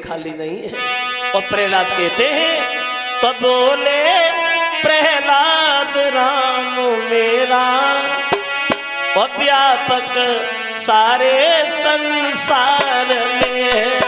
खाली नहीं है। और प्रहलाद कहते हैं तो बोले प्रहलाद राम मेरा और व्यापक सारे संसार में।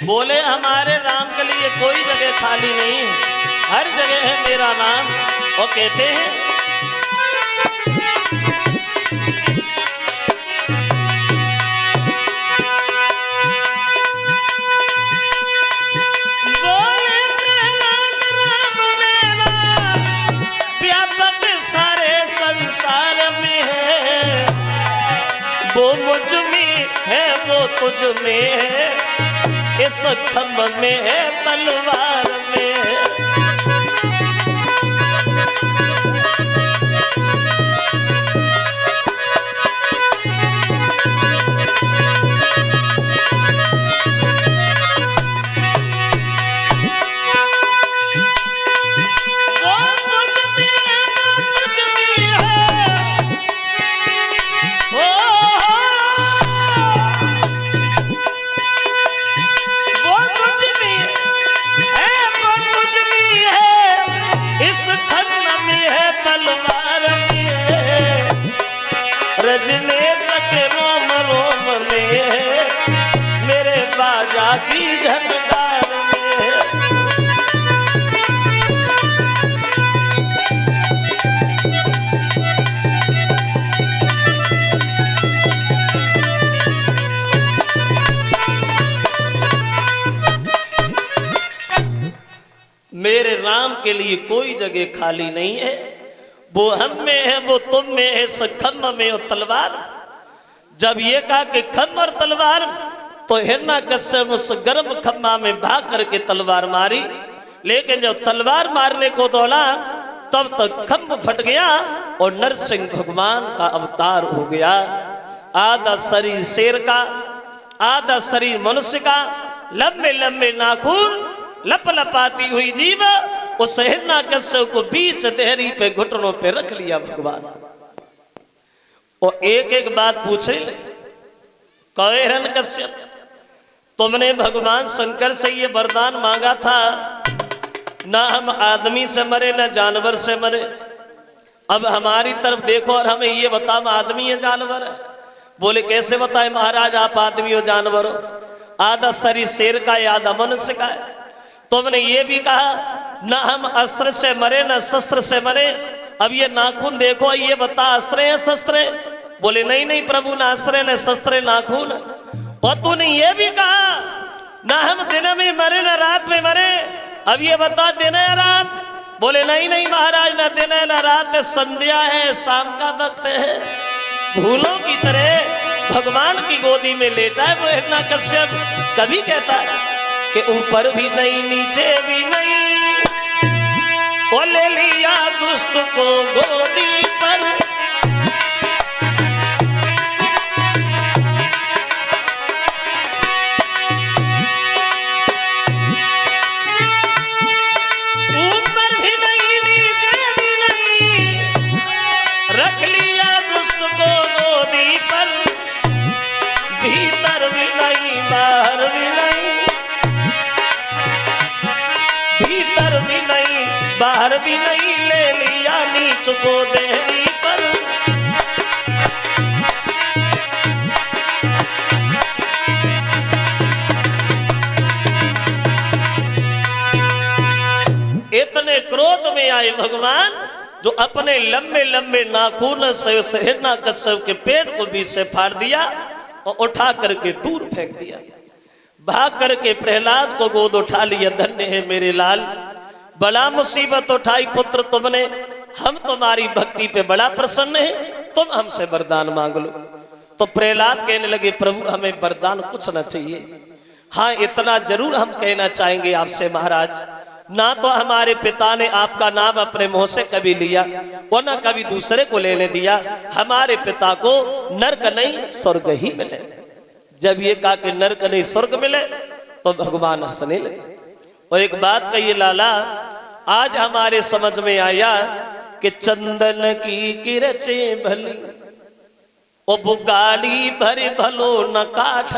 बोले हमारे राम के लिए कोई जगह खाली नहीं है, हर जगह है मेरा नाम। और कहते हैं बोले प्रहलाद राम मेरा व्यापक सारे संसार में है, वो मुझ में है वो तुझ में है, इस खम्भ में है तलवार में है। रजनीश के रोम रोम में है, मेरे बाजा की झनकार में है। मेरे राम के लिए कोई जगह खाली नहीं है, वो हम में है वो तुम में है, इस खम्भ में और तलवार। जब ये कहा कि खम्भ और तलवार तो हिरण्यकश्यप उस गर्म खम्भा में भाग करके तलवार मारी, लेकिन जब तलवार मारने को दौड़ा तब तक खम्भ फट गया और नरसिंह भगवान का अवतार हो गया। आधा शरीर शेर का, आधा शरीर मनुष्य का, लंबे लंबे नाखून, लप लपाती हुई जीव, उस हिरण्यकश्यप को बीच देहरी पे घुटनों पे रख लिया भगवान। और एक एक बात पूछे, कहे हिरण्यकश्यप तुमने भगवान शंकर से ये वरदान मांगा था, ना हम आदमी से मरे ना जानवर से मरे, अब हमारी तरफ देखो और हमें ये बता हम आदमी है जानवर है। बोले कैसे बताए महाराज आप आदमी हो जानवर हो, आधा शरीर शेर का है आधा मनुष्य का है। तुमने ये भी कहा ना हम अस्त्र से मरे ना शस्त्र से मरे, अब ये नाखून देखो ये बता अस्त्र है शस्त्र है। बोले नहीं नहीं प्रभु ना अस्त्र न शस्त्र नाखून। और तूने ये भी कहा ना हम दिन में मरे ना रात में मरे, अब ये बता दिन है रात। बोले नहीं नहीं महाराज ना दिन है ना रात है, संध्या है शाम का वक्त है। भूलों की तरह भगवान की गोदी में लेटा है वो हिरण्यकश्यप। कभी कहता है कि ऊपर भी नहीं नीचे भी नहीं, वो ले लिया दुष्ट को गोदी पर, ऊपर भी नहीं नीचे भी नहीं, रख लिया दुष्ट को गोदी पर, भीतर भी नहीं बाहर भी नहीं, भीतर भी नहीं बाहर भी नहीं, ले लिया नीच को देहरी पर। क्रोध में आए भगवान, जो अपने लंबे लंबे नाखून से उस हिरण्यकश्यप के पेट को बीच से फाड़ दिया और उठा करके दूर फेंक दिया। भाग करके प्रहलाद को गोद उठा लिया। धन्य है मेरे लाल, बड़ा मुसीबत उठाई पुत्र तुमने, हम तुम्हारी भक्ति पे बड़ा प्रसन्न है, तुम हमसे वरदान मांग लो। तो प्रहलाद कहने लगे प्रभु हमें वरदान कुछ न चाहिए, हाँ इतना जरूर हम कहना चाहेंगे आपसे महाराज, ना तो हमारे पिता ने आपका नाम अपने मुंह से कभी लिया और ना कभी दूसरे को लेने दिया, हमारे पिता को नरक नहीं स्वर्ग ही मिले। जब ये कहा कि नरक नहीं स्वर्ग मिले तो भगवान हंसने लगे। और एक बात कहिए लाला, आज हमारे समझ में आया कि चंदन की किरचे भली ओ बुगाड़ी भरे भलो न काठ,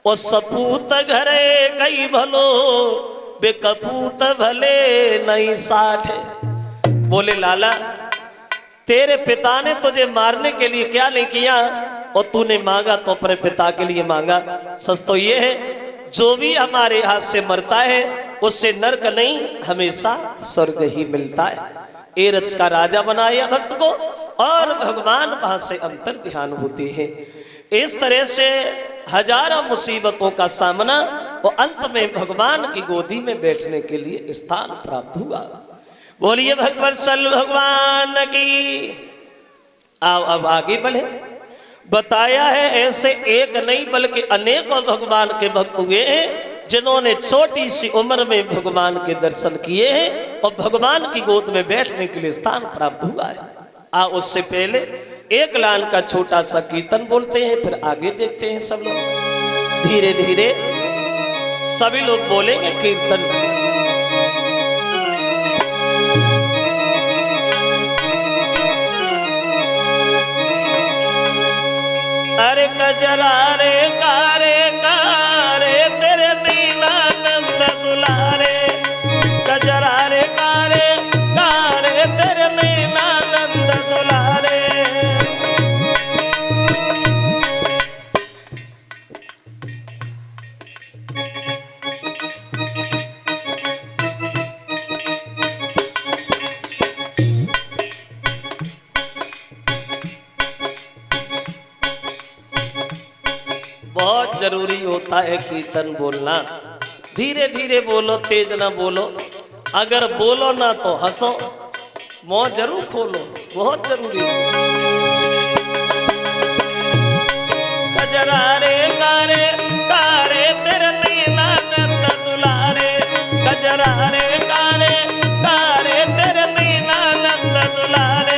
ओ सपूत घरे कई भलो बेकपूत भले नहीं साठ। बोले लाला तेरे पिता ने तुझे मारने के लिए क्या नहीं किया, और तूने मांगा तो अपने पिता के लिए मांगा। सच तो ये है जो भी हमारे हाथ से मरता है उससे नरक नहीं हमेशा स्वर्ग ही मिलता है। एरच का राजा बनाया भक्त को और भगवान वहां से अंतर ध्यान होते हैं। इस तरह से हजारों मुसीबतों का सामना और अंत में भगवान की गोदी में बैठने के लिए स्थान प्राप्त हुआ। बोलिए भगवत्सल भगवान की। आओ अब आगे बढ़े। बताया है ऐसे एक नहीं बल्कि अनेकों भगवान के भक्त हुए हैं जिन्होंने छोटी सी उम्र में भगवान के दर्शन किए हैं और भगवान की गोद में बैठने के लिए स्थान प्राप्त हुआ है। उससे पहले एक लाइन का छोटा सा कीर्तन बोलते हैं, फिर आगे देखते हैं। सब लोग धीरे धीरे सभी लोग बोलेंगे कीर्तन। अरे कजरा रे कारे कारे तेरे दीनानंद दुलारे, कजरा रे कारे कारे तेरे दीनानंद दुलारे। बहुत जरूरी होता है कीर्तन बोलना। धीरे धीरे बोलो, तेज ना बोलो। अगर बोलो ना तो हंसो, मुंह जरूर खोलो, बहुत जरूरी है। कजरा रे कारे कारे तेरे दीनानंद दुलारे, कजरा रे कारे कारे तेरे दीनानंद दुलारे।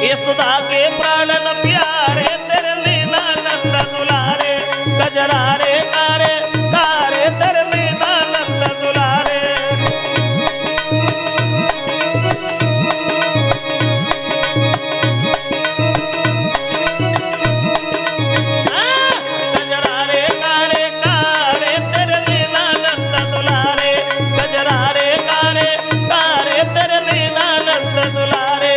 यशोदा के प्राणन प्यारे तेरे दीनानंद दुलारे, कजरा रे कारे कारे तेरे दीनानंद दुलारे। कजरा रे कारे कारे तेरे दीनानंद दुलारे, कजरा रे कारे कारे तेरे दीनानंद दुलारे।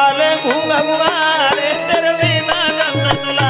वाले घूंगा घुमारे तेरे बिना जन्नत ला